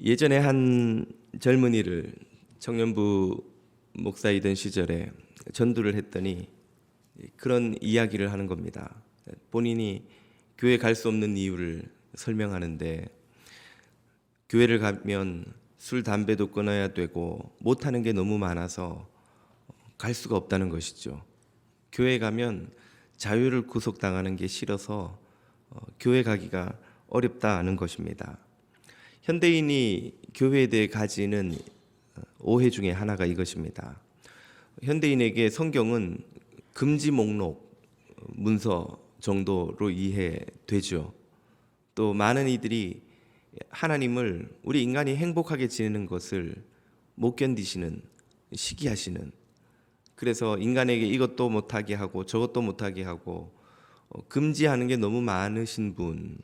예전에 한 젊은이를 청년부 목사이던 시절에 전도를 했더니 그런 이야기를 하는 겁니다. 본인이 교회 갈 수 없는 이유를 설명하는데, 교회를 가면 술, 담배도 끊어야 되고 못하는 게 너무 많아서 갈 수가 없다는 것이죠. 교회 가면 자유를 구속당하는 게 싫어서 교회 가기가 어렵다는 것입니다. 현대인이 교회에 대해 가지는 오해 중에 하나가 이것입니다. 현대인에게 성경은 금지 목록 문서 정도로 이해되죠. 또 많은 이들이 하나님을 우리 인간이 행복하게 지내는 것을 못 견디시는, 시기하시는, 그래서 인간에게 이것도 못하게 하고 저것도 못하게 하고 금지하는 게 너무 많으신 분,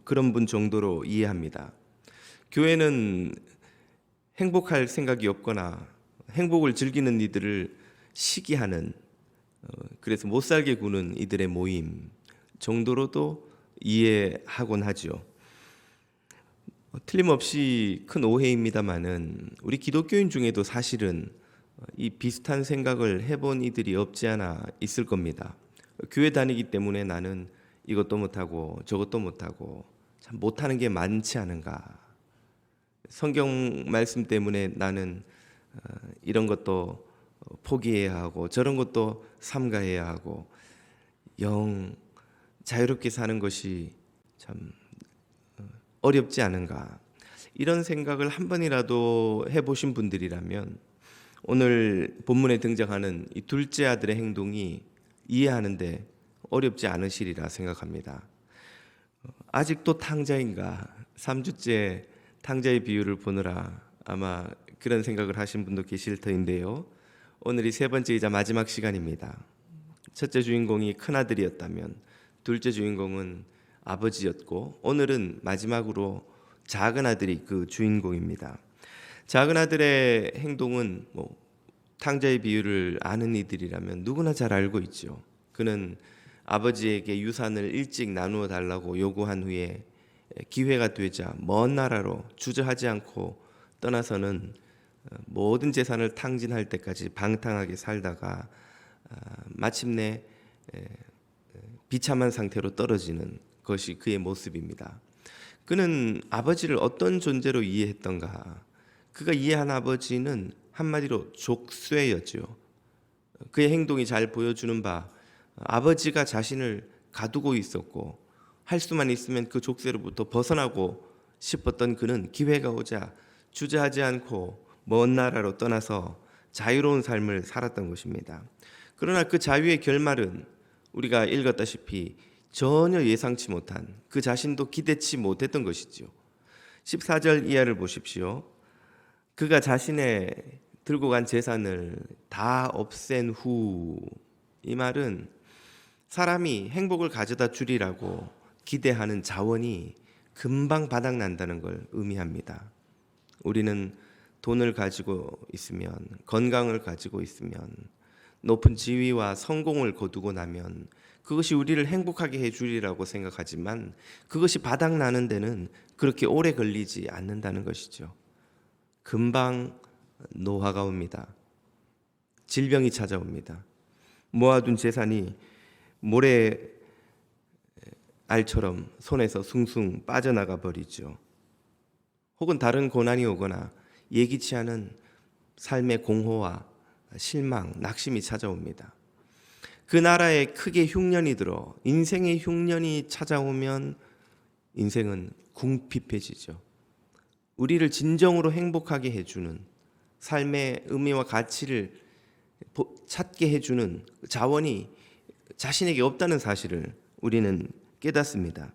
그런 분 정도로 이해합니다. 교회는 행복할 생각이 없거나 행복을 즐기는 이들을 시기하는, 그래서 못 살게 구는 이들의 모임 정도로도 이해하곤 하죠. 틀림없이 큰 오해입니다마는 우리 기독교인 중에도 사실은 이 비슷한 생각을 해본 이들이 없지 않아 있을 겁니다. 교회 다니기 때문에 나는 이것도 못하고 저것도 못하고 참 못하는 게 많지 않은가. 성경 말씀 때문에 나는 이런 것도 포기해야 하고 저런 것도 삼가해야 하고 영 자유롭게 사는 것이 참 어렵지 않은가. 이런 생각을 한 번이라도 해보신 분들이라면 오늘 본문에 등장하는 이 둘째 아들의 행동이 이해하는데 어렵지 않으시리라 생각합니다. 아직도 탕자인가? 3주째 탕자의 비유를 보느라 아마 그런 생각을 하신 분도 계실 터인데요. 오늘이 세 번째이자 마지막 시간입니다. 첫째 주인공이 큰아들이었다면 둘째 주인공은 아버지였고, 오늘은 마지막으로 작은 아들이 그 주인공입니다. 작은 아들의 행동은 탕자의 비유를 아는 이들이라면 누구나 잘 알고 있죠. 그는 아버지에게 유산을 일찍 나누어 달라고 요구한 후에 기회가 되자 먼 나라로 주저하지 않고 떠나서는 모든 재산을 탕진할 때까지 방탕하게 살다가 마침내 비참한 상태로 떨어지는 것이 그의 모습입니다. 그는 아버지를 어떤 존재로 이해했던가? 그가 이해한 아버지는 한마디로 족쇄였죠. 그의 행동이 잘 보여주는 바, 아버지가 자신을 가두고 있었고 할 수만 있으면 그 족쇄로부터 벗어나고 싶었던 그는 기회가 오자 주저하지 않고 먼 나라로 떠나서 자유로운 삶을 살았던 것입니다. 그러나 그 자유의 결말은 우리가 읽었다시피 전혀 예상치 못한, 그 자신도 기대치 못했던 것이죠. 14절 이하를 보십시오. 그가 자신의 들고 간 재산을 다 없앤 후, 이 말은 사람이 행복을 가져다 주리라고 기대하는 자원이 금방 바닥난다는 걸 의미합니다. 우리는 돈을 가지고 있으면, 건강을 가지고 있으면, 높은 지위와 성공을 거두고 나면 그것이 우리를 행복하게 해주리라고 생각하지만 그것이 바닥나는 데는 그렇게 오래 걸리지 않는다는 것이죠. 금방 노화가 옵니다. 질병이 찾아옵니다. 모아둔 재산이 모래알처럼 손에서 숭숭 빠져나가 버리죠. 혹은 다른 고난이 오거나 예기치 않은 삶의 공허와 실망, 낙심이 찾아옵니다. 그 나라에 크게 흉년이 들어 인생의 흉년이 찾아오면 인생은 궁핍해지죠. 우리를 진정으로 행복하게 해주는, 삶의 의미와 가치를 찾게 해주는 자원이 자신에게 없다는 사실을 우리는 깨닫습니다.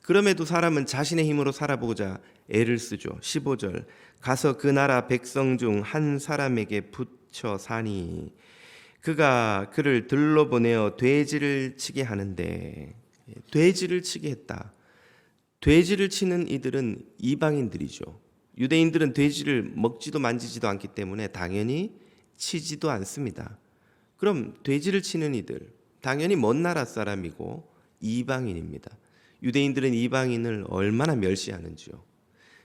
그럼에도 사람은 자신의 힘으로 살아보고자 애를 쓰죠. 15절, 가서 그 나라 백성 중 한 사람에게 붙여 사니 그가 그를 들러 보내어 돼지를 치게 하는데, 돼지를 치게 했다. 돼지를 치는 이들은 이방인들이죠. 유대인들은 돼지를 먹지도 만지지도 않기 때문에 당연히 치지도 않습니다. 그럼 돼지를 치는 이들, 당연히 먼 나라 사람이고 이방인입니다. 유대인들은 이방인을 얼마나 멸시하는지요.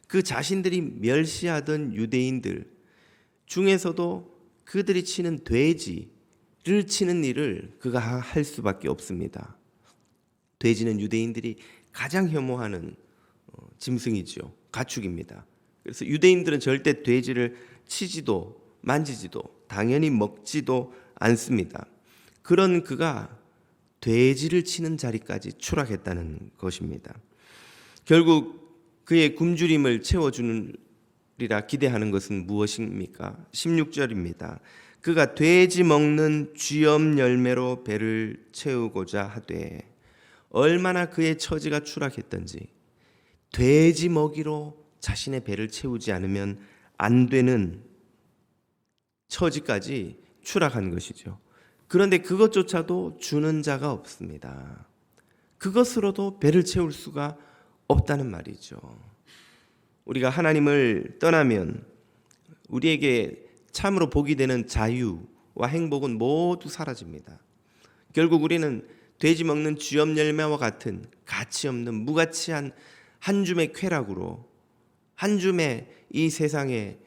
그 자신들이 멸시하던 유대인들 중에서도 그들이 치는 돼지를 치는 일을 그가 할 수밖에 없습니다. 돼지는 유대인들이 가장 혐오하는 짐승이죠. 가축입니다. 그래서 유대인들은 절대 돼지를 치지도 만지지도 당연히 먹지도 않습니다. 그런 그가 돼지를 치는 자리까지 추락했다는 것입니다. 결국 그의 굶주림을 채워주리라 기대하는 것은 무엇입니까? 16절입니다. 그가 돼지 먹는 쥐염 열매로 배를 채우고자 하되, 얼마나 그의 처지가 추락했던지 돼지 먹이로 자신의 배를 채우지 않으면 안 되는 처지까지 추락한 것이죠. 그런데 그것조차도 주는 자가 없습니다. 그것으로도 배를 채울 수가 없다는 말이죠. 우리가 하나님을 떠나면 우리에게 참으로 복이 되는 자유와 행복은 모두 사라집니다. 결국 우리는 돼지 먹는 쥐염 열매와 같은 가치 없는 무가치한 한 줌의 쾌락으로, 한 줌의 이 세상의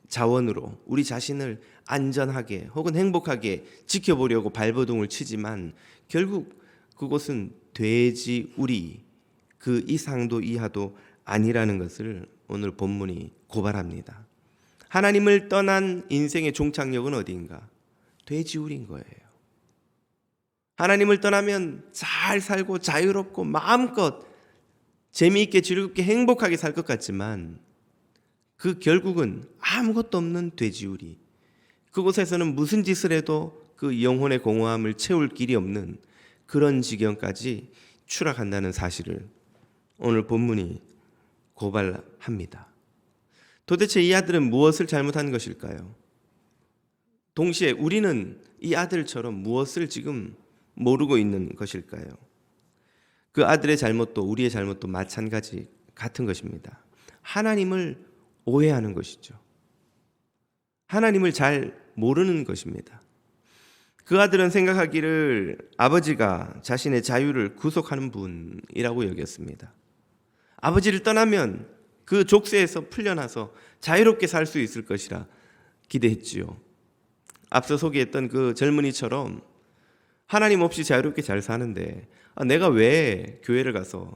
자원으로 우리 자신을 안전하게 혹은 행복하게 지켜보려고 발버둥을 치지만 결국 그곳은 돼지 우리 그 이상도 이하도 아니라는 것을 오늘 본문이 고발합니다. 하나님을 떠난 인생의 종착역은 어디인가? 돼지 우리인 거예요. 하나님을 떠나면 잘 살고 자유롭고 마음껏 재미있게 즐겁게 행복하게 살 것 같지만 그 결국은 아무것도 없는 돼지우리, 그곳에서는 무슨 짓을 해도 그 영혼의 공허함을 채울 길이 없는 그런 지경까지 추락한다는 사실을 오늘 본문이 고발합니다. 도대체 이 아들은 무엇을 잘못한 것일까요? 동시에 우리는 이 아들처럼 무엇을 지금 모르고 있는 것일까요? 그 아들의 잘못도 우리의 잘못도 마찬가지 같은 것입니다. 하나님을 오해하는 것이죠. 하나님을 잘 모르는 것입니다. 그 아들은 생각하기를 아버지가 자신의 자유를 구속하는 분이라고 여겼습니다. 아버지를 떠나면 그 족쇄에서 풀려나서 자유롭게 살 수 있을 것이라 기대했지요. 앞서 소개했던 그 젊은이처럼 하나님 없이 자유롭게 잘 사는데 내가 왜 교회를 가서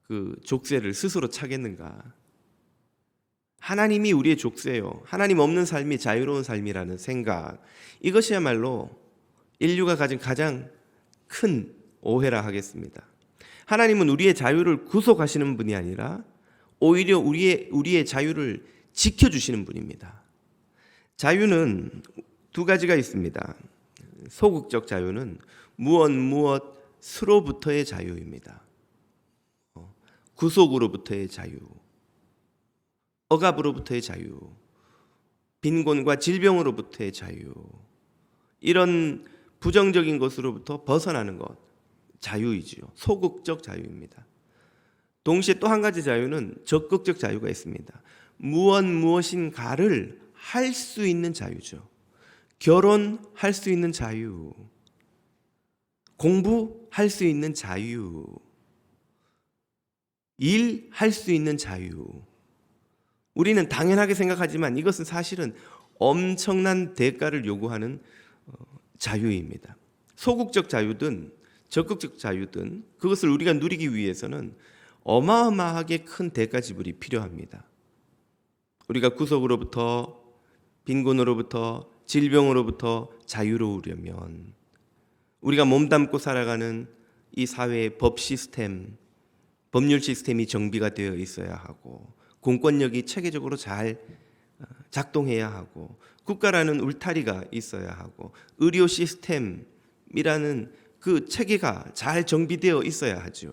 그 족쇄를 스스로 차겠는가? 하나님이 우리의 족쇄요, 하나님 없는 삶이 자유로운 삶이라는 생각, 이것이야말로 인류가 가진 가장 큰 오해라 하겠습니다. 하나님은 우리의 자유를 구속하시는 분이 아니라 오히려 우리의 자유를 지켜주시는 분입니다. 자유는 두 가지가 있습니다. 소극적 자유는 무엇으로부터의 자유입니다. 구속으로부터의 자유, 억압으로부터의 자유, 빈곤과 질병으로부터의 자유, 이런 부정적인 것으로부터 벗어나는 것, 자유이지요. 소극적 자유입니다. 동시에 또 한 가지 자유는 적극적 자유가 있습니다. 무엇인가를 할 수 있는 자유죠. 결혼할 수 있는 자유, 공부할 수 있는 자유, 일할 수 있는 자유. 우리는 당연하게 생각하지만 이것은 사실은 엄청난 대가를 요구하는 자유입니다. 소극적 자유든 적극적 자유든 그것을 우리가 누리기 위해서는 어마어마하게 큰 대가 지불이 필요합니다. 우리가 구속으로부터, 빈곤으로부터, 질병으로부터 자유로우려면 우리가 몸담고 살아가는 이 사회의 법 시스템, 법률 시스템이 정비가 되어 있어야 하고, 공권력이 체계적으로 잘 작동해야 하고, 국가라는 울타리가 있어야 하고, 의료 시스템이라는 그 체계가 잘 정비되어 있어야 하죠.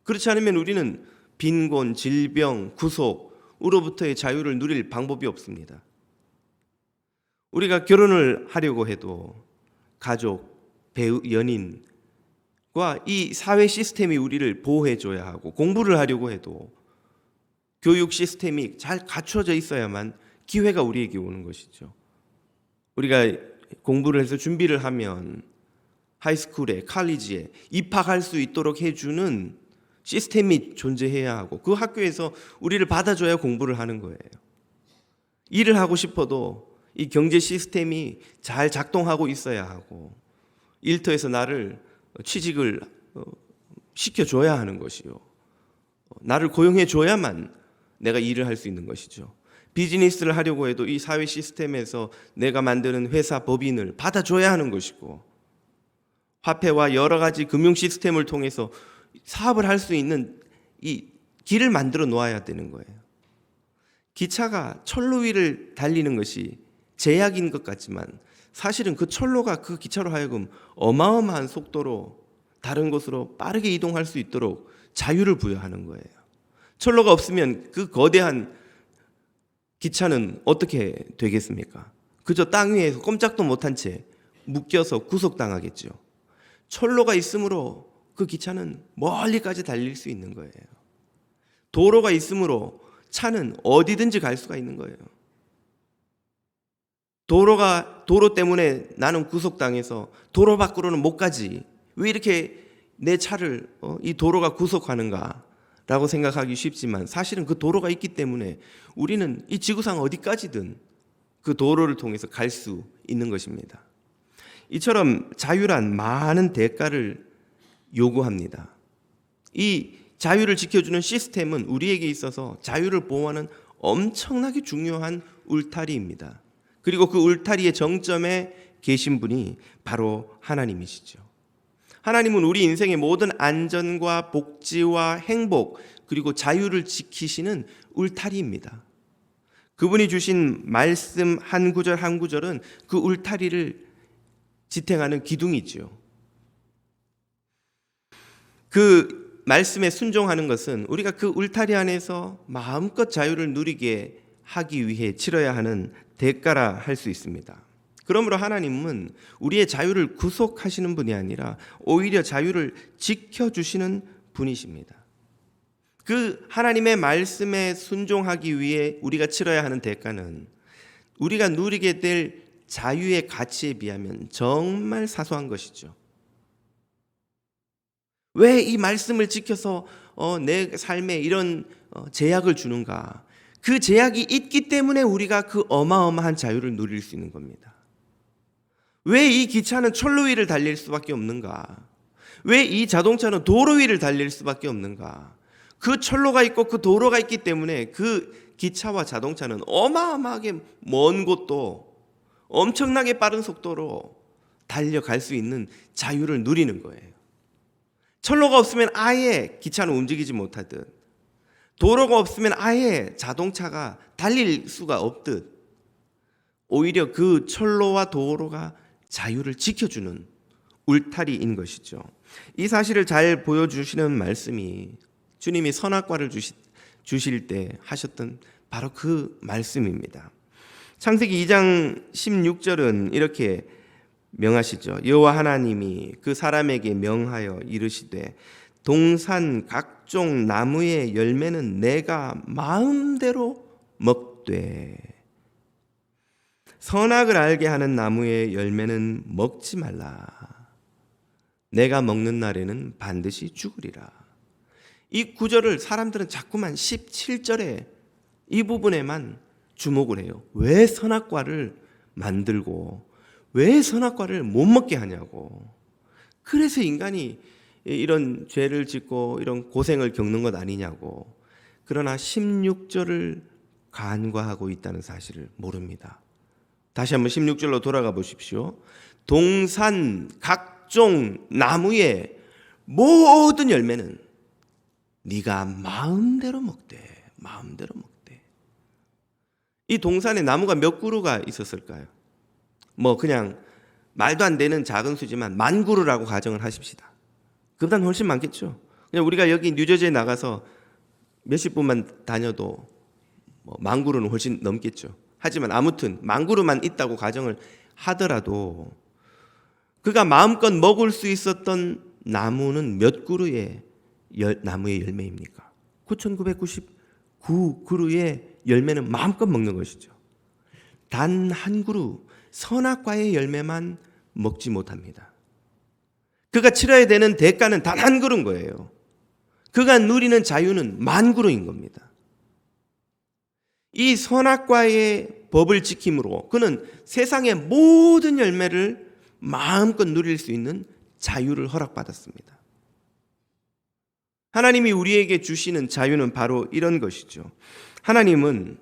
그렇지 않으면 우리는 빈곤, 질병, 구속으로부터의 자유를 누릴 방법이 없습니다. 우리가 결혼을 하려고 해도 가족, 배우, 연인과 이 사회 시스템이 우리를 보호해줘야 하고, 공부를 하려고 해도 교육 시스템이 잘 갖춰져 있어야만 기회가 우리에게 오는 것이죠. 우리가 공부를 해서 준비를 하면 하이스쿨에, 칼리지에 입학할 수 있도록 해주는 시스템이 존재해야 하고 그 학교에서 우리를 받아줘야 공부를 하는 거예요. 일을 하고 싶어도 이 경제 시스템이 잘 작동하고 있어야 하고 일터에서 나를 취직을 시켜줘야 하는 것이요. 나를 고용해줘야만 내가 일을 할 수 있는 것이죠. 비즈니스를 하려고 해도 이 사회 시스템에서 내가 만드는 회사 법인을 받아줘야 하는 것이고 화폐와 여러 가지 금융 시스템을 통해서 사업을 할 수 있는 이 길을 만들어 놓아야 되는 거예요. 기차가 철로 위를 달리는 것이 제약인 것 같지만 사실은 그 철로가 그 기차로 하여금 어마어마한 속도로 다른 곳으로 빠르게 이동할 수 있도록 자유를 부여하는 거예요. 철로가 없으면 그 거대한 기차는 어떻게 되겠습니까? 그저 땅 위에서 꼼짝도 못한 채 묶여서 구속당하겠죠. 철로가 있으므로 그 기차는 멀리까지 달릴 수 있는 거예요. 도로가 있으므로 차는 어디든지 갈 수가 있는 거예요. 도로 때문에 나는 구속당해서 도로 밖으로는 못 가지. 왜 이렇게 내 차를 이 도로가 구속하는가? 라고 생각하기 쉽지만 사실은 그 도로가 있기 때문에 우리는 이 지구상 어디까지든 그 도로를 통해서 갈 수 있는 것입니다. 이처럼 자유란 많은 대가를 요구합니다. 이 자유를 지켜주는 시스템은 우리에게 있어서 자유를 보호하는 엄청나게 중요한 울타리입니다. 그리고 그 울타리의 정점에 계신 분이 바로 하나님이시죠. 하나님은 우리 인생의 모든 안전과 복지와 행복 그리고 자유를 지키시는 울타리입니다. 그분이 주신 말씀 한 구절 한 구절은 그 울타리를 지탱하는 기둥이지요. 그 말씀에 순종하는 것은 우리가 그 울타리 안에서 마음껏 자유를 누리게 하기 위해 치러야 하는 대가라 할 수 있습니다. 그러므로 하나님은 우리의 자유를 구속하시는 분이 아니라 오히려 자유를 지켜주시는 분이십니다. 그 하나님의 말씀에 순종하기 위해 우리가 치러야 하는 대가는 우리가 누리게 될 자유의 가치에 비하면 정말 사소한 것이죠. 왜 이 말씀을 지켜서 내 삶에 이런 제약을 주는가? 그 제약이 있기 때문에 우리가 그 어마어마한 자유를 누릴 수 있는 겁니다. 왜 이 기차는 철로 위를 달릴 수밖에 없는가? 왜 이 자동차는 도로 위를 달릴 수밖에 없는가? 그 철로가 있고 그 도로가 있기 때문에 그 기차와 자동차는 어마어마하게 먼 곳도 엄청나게 빠른 속도로 달려갈 수 있는 자유를 누리는 거예요. 철로가 없으면 아예 기차는 움직이지 못하듯 도로가 없으면 아예 자동차가 달릴 수가 없듯 오히려 그 철로와 도로가 자유를 지켜주는 울타리인 것이죠. 이 사실을 잘 보여주시는 말씀이 주님이 선악과를 주실 때 하셨던 바로 그 말씀입니다. 창세기 2장 16절은 이렇게 명하시죠. 여호와 하나님이 그 사람에게 명하여 이르시되 동산 각종 나무의 열매는 내가 마음대로 먹되 선악을 알게 하는 나무의 열매는 먹지 말라. 내가 먹는 날에는 반드시 죽으리라. 이 구절을 사람들은 자꾸만 17절에 이 부분에만 주목을 해요. 왜 선악과를 만들고 왜 선악과를 못 먹게 하냐고. 그래서 인간이 이런 죄를 짓고 이런 고생을 겪는 것 아니냐고. 그러나 16절을 간과하고 있다는 사실을 모릅니다. 다시 한번 16절로 돌아가 보십시오. 동산 각종 나무의 모든 열매는 네가 마음대로 먹되 마음대로 먹되. 이 동산에 나무가 몇 그루가 있었을까요? 뭐 그냥 말도 안 되는 작은 수지만 10,000그루라고 가정을 하십시다. 그보다는 훨씬 많겠죠. 그냥 우리가 여기 뉴저지에 나가서 몇십 분만 다녀도 뭐 10,000그루는 훨씬 넘겠죠. 하지만 아무튼 10,000그루만 있다고 가정을 하더라도 그가 마음껏 먹을 수 있었던 나무는 몇 그루의 나무의 열매입니까? 9,999그루의 열매는 마음껏 먹는 것이죠. 단 한 그루 선악과의 열매만 먹지 못합니다. 그가 치러야 되는 대가는 단 한 그루인 거예요. 그가 누리는 자유는 만구로인 겁니다. 이 선악과의 법을 지킴으로 그는 세상의 모든 열매를 마음껏 누릴 수 있는 자유를 허락받았습니다. 하나님이 우리에게 주시는 자유는 바로 이런 것이죠. 하나님은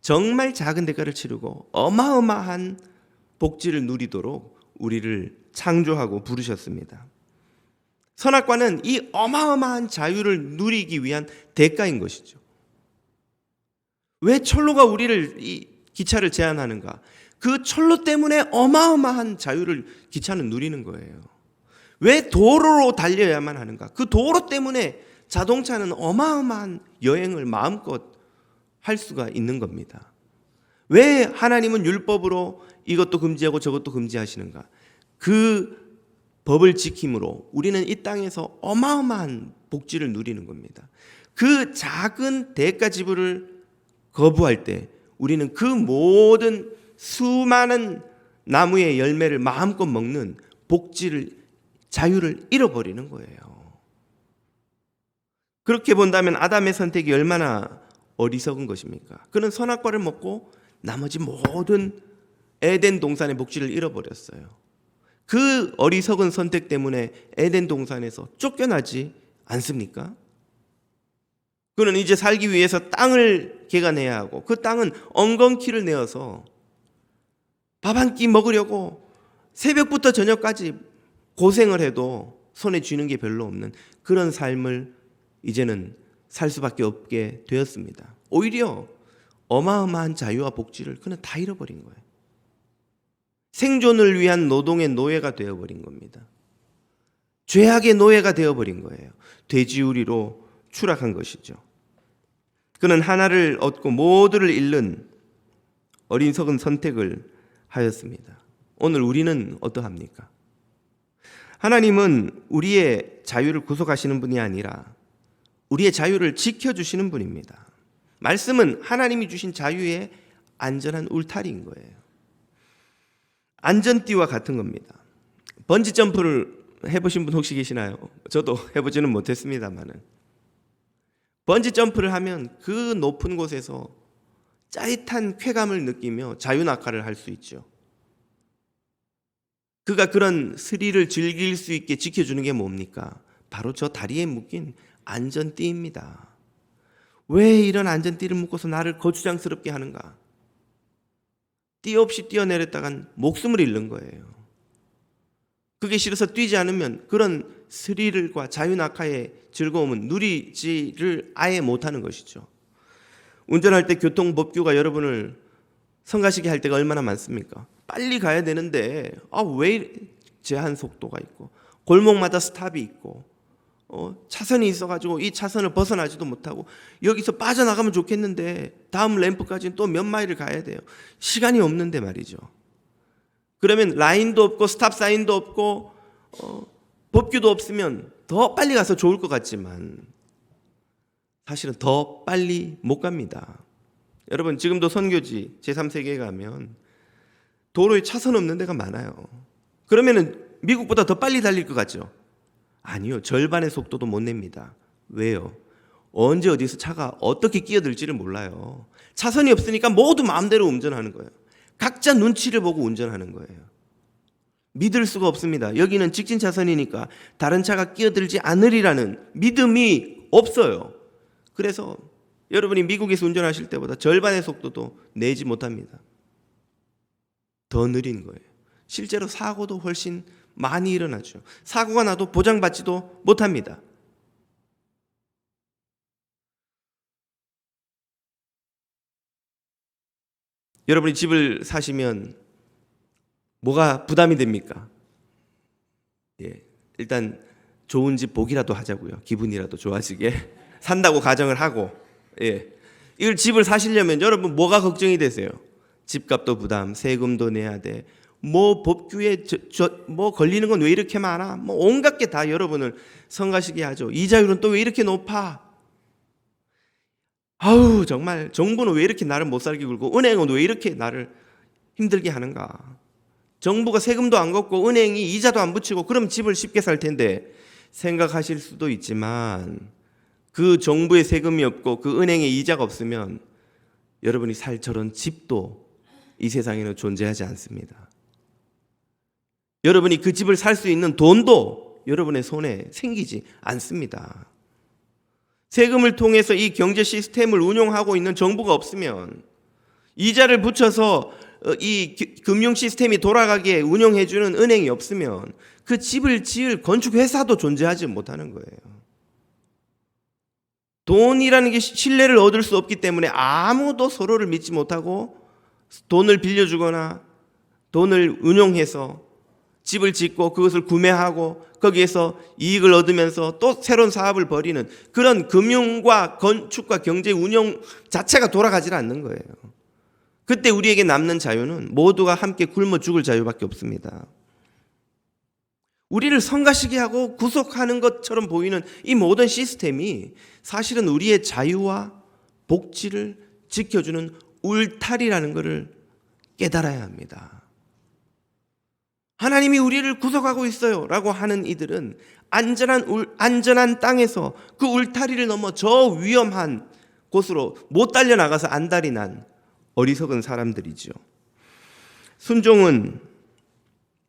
정말 작은 대가를 치르고 어마어마한 복지를 누리도록 우리를 창조하고 부르셨습니다. 선악과는 이 어마어마한 자유를 누리기 위한 대가인 것이죠. 왜 철로가 우리를 이 기차를 제한하는가? 그 철로 때문에 어마어마한 자유를 기차는 누리는 거예요. 왜 도로로 달려야만 하는가? 그 도로 때문에 자동차는 어마어마한 여행을 마음껏 할 수가 있는 겁니다. 왜 하나님은 율법으로 이것도 금지하고 저것도 금지하시는가? 그 법을 지킴으로 우리는 이 땅에서 어마어마한 복지를 누리는 겁니다. 그 작은 대가 지불을 거부할 때 우리는 그 모든 수많은 나무의 열매를 마음껏 먹는 복지를, 자유를 잃어버리는 거예요. 그렇게 본다면 아담의 선택이 얼마나 어리석은 것입니까? 그는 선악과를 먹고 나머지 모든 에덴 동산의 복지를 잃어버렸어요. 그 어리석은 선택 때문에 에덴 동산에서 쫓겨나지 않습니까? 그는 이제 살기 위해서 땅을 개간해야 하고 그 땅은 엉겅퀴를 내어서 밥 한 끼 먹으려고 새벽부터 저녁까지 고생을 해도 손에 쥐는 게 별로 없는 그런 삶을 이제는 살 수밖에 없게 되었습니다. 오히려 어마어마한 자유와 복지를 그는 다 잃어버린 거예요. 생존을 위한 노동의 노예가 되어버린 겁니다. 죄악의 노예가 되어버린 거예요. 돼지우리로 추락한 것이죠. 그는 하나를 얻고 모두를 잃는 어리석은 선택을 하였습니다. 오늘 우리는 어떠합니까? 하나님은 우리의 자유를 구속하시는 분이 아니라 우리의 자유를 지켜주시는 분입니다. 말씀은 하나님이 주신 자유의 안전한 울타리인 거예요. 안전띠와 같은 겁니다. 번지 점프를 해보신 분 혹시 계시나요? 저도 해보지는 못했습니다만은 번지 점프를 하면 그 높은 곳에서 짜릿한 쾌감을 느끼며 자유낙하를 할 수 있죠. 그가 그런 스릴을 즐길 수 있게 지켜주는 게 뭡니까? 바로 저 다리에 묶인 안전띠입니다. 왜 이런 안전띠를 묶어서 나를 거추장스럽게 하는가? 띠 없이 뛰어내렸다간 목숨을 잃는 거예요. 그게 싫어서 뛰지 않으면 그런 스릴과 자유낙하의 즐거움은 누리지를 아예 못하는 것이죠. 운전할 때 교통법규가 여러분을 성가시게 할 때가 얼마나 많습니까? 빨리 가야 되는데 왜 제한 속도가 있고 골목마다 스탑이 있고 차선이 있어가지고 이 차선을 벗어나지도 못하고 여기서 빠져나가면 좋겠는데 다음 램프까지는 또 몇 마일을 가야 돼요. 시간이 없는데 말이죠. 그러면 라인도 없고 스탑 사인도 없고 법규도 없으면 더 빨리 가서 좋을 것 같지만 사실은 더 빨리 못 갑니다. 여러분 지금도 선교지 제3세계에 가면 도로에 차선 없는 데가 많아요. 그러면은 미국보다 더 빨리 달릴 것 같죠? 아니요. 절반의 속도도 못 냅니다. 왜요? 언제 어디서 차가 어떻게 끼어들지를 몰라요. 차선이 없으니까 모두 마음대로 운전하는 거예요. 각자 눈치를 보고 운전하는 거예요. 믿을 수가 없습니다. 여기는 직진 차선이니까 다른 차가 끼어들지 않으리라는 믿음이 없어요. 그래서 여러분이 미국에서 운전하실 때보다 절반의 속도도 내지 못합니다. 더 느린 거예요. 실제로 사고도 훨씬 많이 일어나죠. 사고가 나도 보장받지도 못합니다. 여러분이 집을 사시면 뭐가 부담이 됩니까? 일단 좋은 집 보기라도 하자고요. 기분이라도 좋아지게 산다고 가정을 하고 이걸 집을 사시려면 여러분 뭐가 걱정이 되세요? 집값도 부담, 세금도 내야 돼. 뭐 법규에 뭐 걸리는 건 왜 이렇게 많아? 뭐 온갖 게 다 여러분을 성가시게 하죠. 이자율은 또 왜 이렇게 높아? 아우 정말 정부는 왜 이렇게 나를 못 살게 굴고 은행은 왜 이렇게 나를 힘들게 하는가? 정부가 세금도 안 걷고 은행이 이자도 안 붙이고 그럼 집을 쉽게 살 텐데 생각하실 수도 있지만 그 정부의 세금이 없고 그 은행의 이자가 없으면 여러분이 살 저런 집도 이 세상에는 존재하지 않습니다. 여러분이 그 집을 살 수 있는 돈도 여러분의 손에 생기지 않습니다. 세금을 통해서 이 경제 시스템을 운용하고 있는 정부가 없으면, 이자를 붙여서 이 금융 시스템이 돌아가게 운영해주는 은행이 없으면 그 집을 지을 건축회사도 존재하지 못하는 거예요. 돈이라는 게 신뢰를 얻을 수 없기 때문에 아무도 서로를 믿지 못하고 돈을 빌려주거나 돈을 운용해서 집을 짓고 그것을 구매하고 거기에서 이익을 얻으면서 또 새로운 사업을 벌이는 그런 금융과 건축과 경제 운영 자체가 돌아가지 않는 거예요. 그때 우리에게 남는 자유는 모두가 함께 굶어 죽을 자유밖에 없습니다. 우리를 성가시게 하고 구속하는 것처럼 보이는 이 모든 시스템이 사실은 우리의 자유와 복지를 지켜주는 울타리라는 것을 깨달아야 합니다. 하나님이 우리를 구속하고 있어요 라고 하는 이들은 안전한 땅에서 그 울타리를 넘어 저 위험한 곳으로 못 달려나가서 안달이 난 어리석은 사람들이죠. 순종은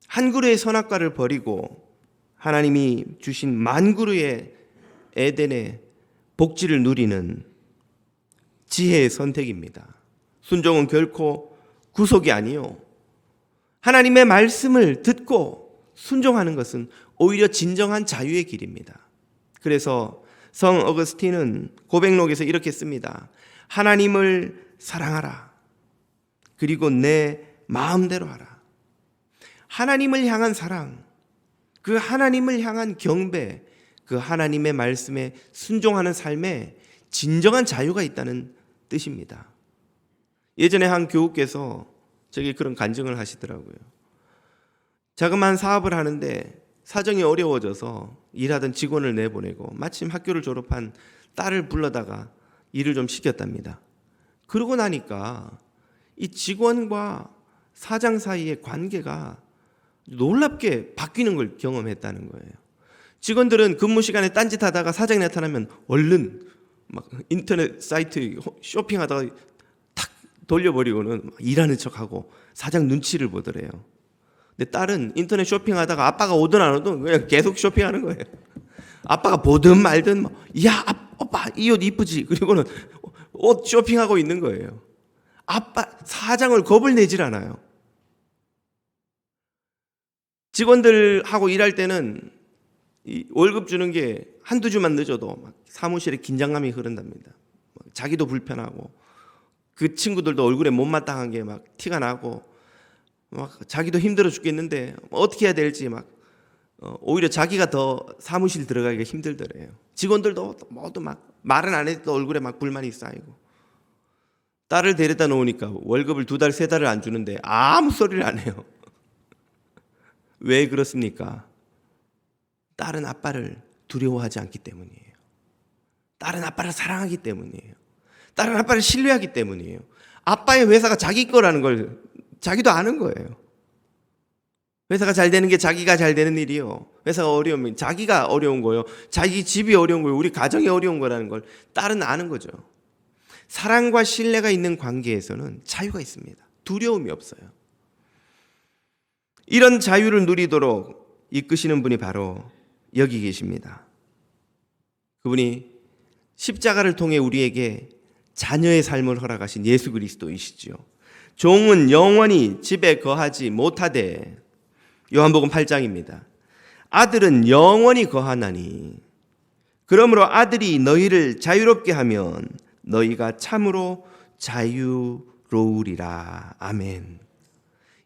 한 그루의 선악과를 버리고 하나님이 주신 만 그루의 에덴의 복지를 누리는 지혜의 선택입니다. 순종은 결코 구속이 아니요, 하나님의 말씀을 듣고 순종하는 것은 오히려 진정한 자유의 길입니다. 그래서 성 어거스틴은 고백록에서 이렇게 씁니다. 하나님을 사랑하라. 그리고 내 마음대로 하라. 하나님을 향한 사랑, 그 하나님을 향한 경배, 그 하나님의 말씀에 순종하는 삶에 진정한 자유가 있다는 뜻입니다. 예전에 한 교우께서 저에게 그런 간증을 하시더라고요. 자그마한 사업을 하는데 사정이 어려워져서 일하던 직원을 내보내고 마침 학교를 졸업한 딸을 불러다가 일을 좀 시켰답니다. 그러고 나니까 이 직원과 사장 사이의 관계가 놀랍게 바뀌는 걸 경험했다는 거예요. 직원들은 근무 시간에 딴짓하다가 사장이 나타나면 얼른 막 인터넷 사이트 쇼핑하다가 탁 돌려버리고는 일하는 척하고 사장 눈치를 보더래요. 근데 딸은 인터넷 쇼핑하다가 아빠가 오든 안 오든 그냥 계속 쇼핑하는 거예요. 아빠가 보든 말든 야 오빠 이 옷 이쁘지? 그리고는 옷 쇼핑하고 있는 거예요. 사장을 겁을 내질 않아요. 직원들하고 일할 때는 이 월급 주는 게 한두 주만 늦어도 막 사무실에 긴장감이 흐른답니다. 자기도 불편하고 그 친구들도 얼굴에 못마땅한 게 막 티가 나고 막 자기도 힘들어 죽겠는데 어떻게 해야 될지 막 오히려 자기가 더 사무실 들어가기가 힘들더래요. 직원들도 모두 막 말은 안 해도 얼굴에 막 불만이 쌓이고, 딸을 데려다 놓으니까 월급을 2달, 3달을 안 주는데 아무 소리를 안 해요. 왜 그렇습니까? 딸은 아빠를 두려워하지 않기 때문이에요. 딸은 아빠를 사랑하기 때문이에요. 딸은 아빠를 신뢰하기 때문이에요. 아빠의 회사가 자기 거라는 걸 자기도 아는 거예요. 회사가 잘 되는 게 자기가 잘 되는 일이요, 회사가 어려우면 자기가 어려운 거예요. 자기 집이 어려운 거예요. 우리 가정이 어려운 거라는 걸 딸은 아는 거죠. 사랑과 신뢰가 있는 관계에서는 자유가 있습니다. 두려움이 없어요. 이런 자유를 누리도록 이끄시는 분이 바로 여기 계십니다. 그분이 십자가를 통해 우리에게 자녀의 삶을 허락하신 예수 그리스도이시지요. 종은 영원히 집에 거하지 못하되, 요한복음 8장입니다. 아들은 영원히 거하나니 그러므로 아들이 너희를 자유롭게 하면 너희가 참으로 자유로우리라. 아멘.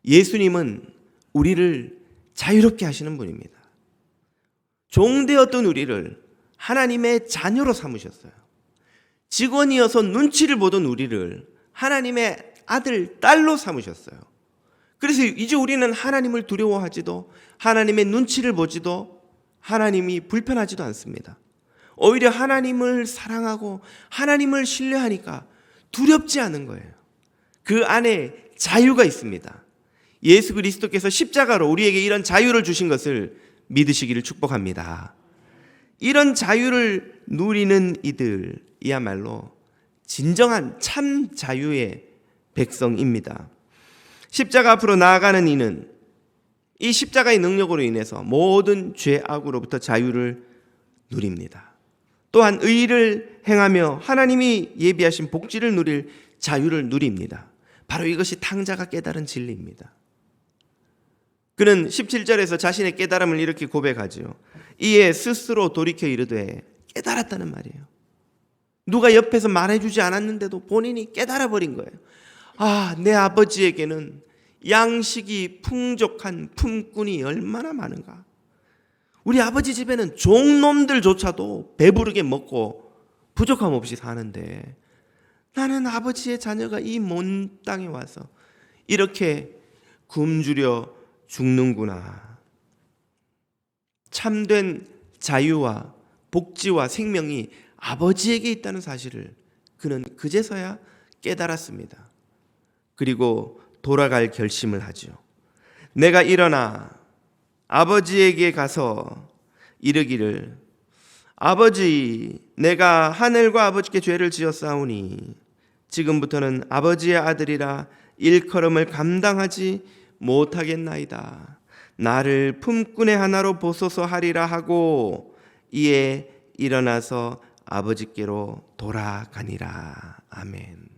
예수님은 우리를 자유롭게 하시는 분입니다. 종되었던 우리를 하나님의 자녀로 삼으셨어요. 직원이어서 눈치를 보던 우리를 하나님의 아들, 딸로 삼으셨어요. 그래서 이제 우리는 하나님을 두려워하지도 하나님의 눈치를 보지도 하나님이 불편하지도 않습니다. 오히려 하나님을 사랑하고 하나님을 신뢰하니까 두렵지 않은 거예요. 그 안에 자유가 있습니다. 예수 그리스도께서 십자가로 우리에게 이런 자유를 주신 것을 믿으시기를 축복합니다. 이런 자유를 누리는 이들이야말로 진정한 참 자유의 백성입니다. 십자가 앞으로 나아가는 이는 이 십자가의 능력으로 인해서 모든 죄악으로부터 자유를 누립니다. 또한 의를 행하며 하나님이 예비하신 복지를 누릴 자유를 누립니다. 바로 이것이 탕자가 깨달은 진리입니다. 그는 17절에서 자신의 깨달음을 이렇게 고백하죠. 이에 스스로 돌이켜 이르되 깨달았다는 말이에요. 누가 옆에서 말해주지 않았는데도 본인이 깨달아버린 거예요. 아, 내 아버지에게는 양식이 풍족한 품꾼이 얼마나 많은가. 우리 아버지 집에는 종놈들조차도 배부르게 먹고 부족함 없이 사는데 나는 아버지의 자녀가 이 먼 땅에 와서 이렇게 굶주려 죽는구나. 참된 자유와 복지와 생명이 아버지에게 있다는 사실을 그는 그제서야 깨달았습니다. 그리고 돌아갈 결심을 하죠. 내가 일어나 아버지에게 가서 이르기를 아버지, 내가 하늘과 아버지께 죄를 지었사오니 지금부터는 아버지의 아들이라 일컬음을 감당하지 못하겠나이다. 나를 품꾼의 하나로 보소서 하리라 하고 이에 일어나서 아버지께로 돌아가니라. 아멘.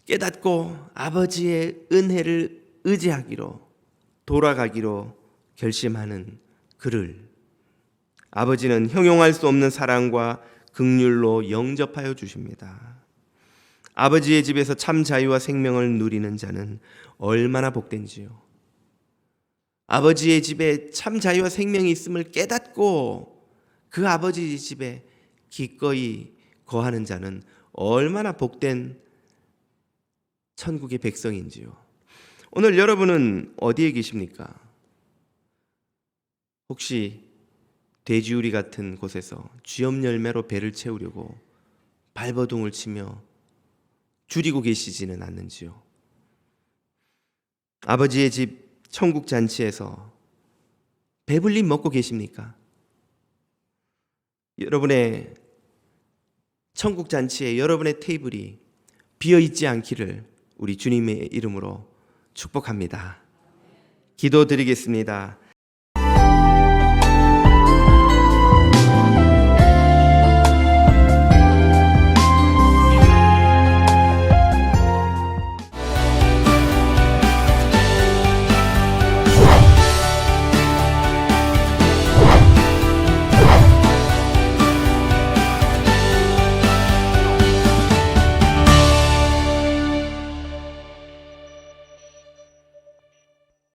깨닫고 아버지의 은혜를 의지하기로 돌아가기로 결심하는 그를 아버지는 형용할 수 없는 사랑과 긍휼로 영접하여 주십니다. 아버지의 집에서 참 자유와 생명을 누리는 자는 얼마나 복된지요. 아버지의 집에 참 자유와 생명이 있음을 깨닫고 그 아버지 집에 기꺼이 거하는 자는 얼마나 복된 천국의 백성인지요. 오늘 여러분은 어디에 계십니까? 혹시 돼지우리 같은 곳에서 쥐엄 열매로 배를 채우려고 발버둥을 치며 줄이고 계시지는 않는지요? 아버지의 집 천국 잔치에서 배불리 먹고 계십니까? 여러분의 천국 잔치에 여러분의 테이블이 비어 있지 않기를 우리 주님의 이름으로 축복합니다. 기도드리겠습니다.